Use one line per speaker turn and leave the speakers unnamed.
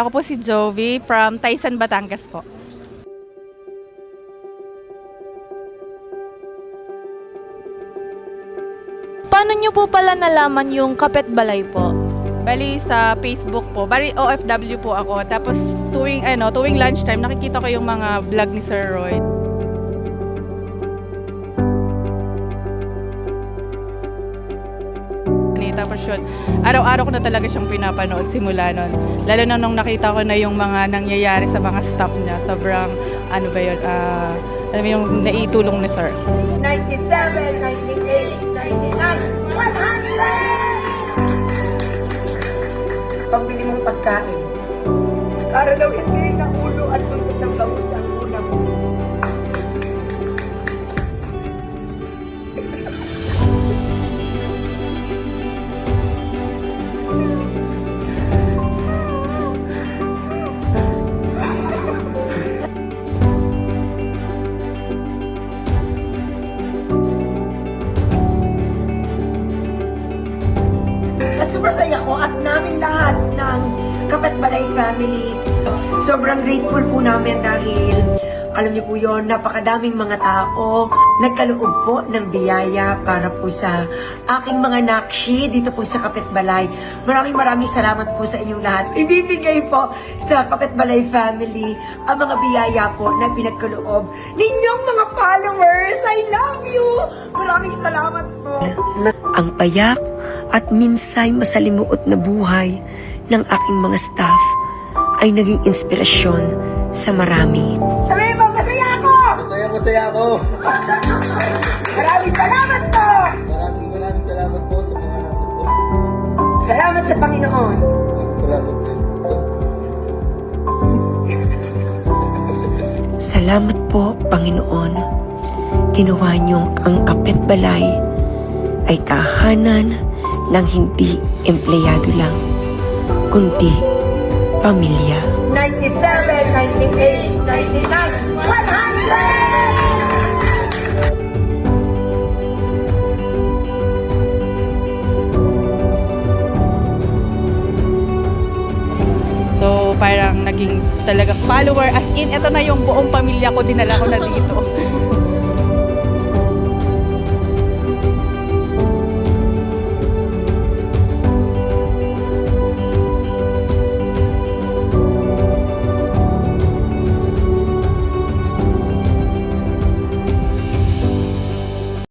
Ako po si Jovi from Taysan, Batangas po.
Paano nyo po pala nalaman yung Kapet Balay po?
Bali sa Facebook po. Bali OFW po ako. Tapos tuwing lunchtime nakikita ko yung mga vlog ni Sir Roy. Tapos yun, araw-araw ko na talaga siyang pinapanood simula nun. Lalo na nung nakita ko na yung mga nangyayari sa mga staff niya. Sobrang, alam mo yung naitulong ni Sir.
97, 98, 99, 100! Pambili mong pagkain. Para daw hindi ng ulo at buntot ng bangus ang una mo. Super saya ko at naming lahat ng Kapet Balay family. Sobrang grateful po namin dahil alam niyo po yon, napakadaming mga tao nagkaloob po ng biyaya para po sa aking mga nakshi dito po sa Kapet Balay. Maraming salamat po sa inyong lahat. Ibibigay po sa Kapet Balay family ang mga biyaya po na pinagkaloob ninyong mga followers. I love you! Maraming salamat po. Ang payak at minsay masalimuot na buhay ng aking mga staff ay naging inspirasyon sa marami. Sabi mo, masaya ako!
Masaya ako!
Maraming salamat po!
Maraming salamat po sa mga natin po.
Salamat sa Panginoon.
Salamat po.
Salamat po, Panginoon. Ginawa niyong ang Kapet Balay ay tahanan ng hindi empleyado lang, kundi pamilya. 97, 98, 99, 100!
So parang naging talagang follower. As in, ito na yung buong pamilya ko, dinala ko na dito.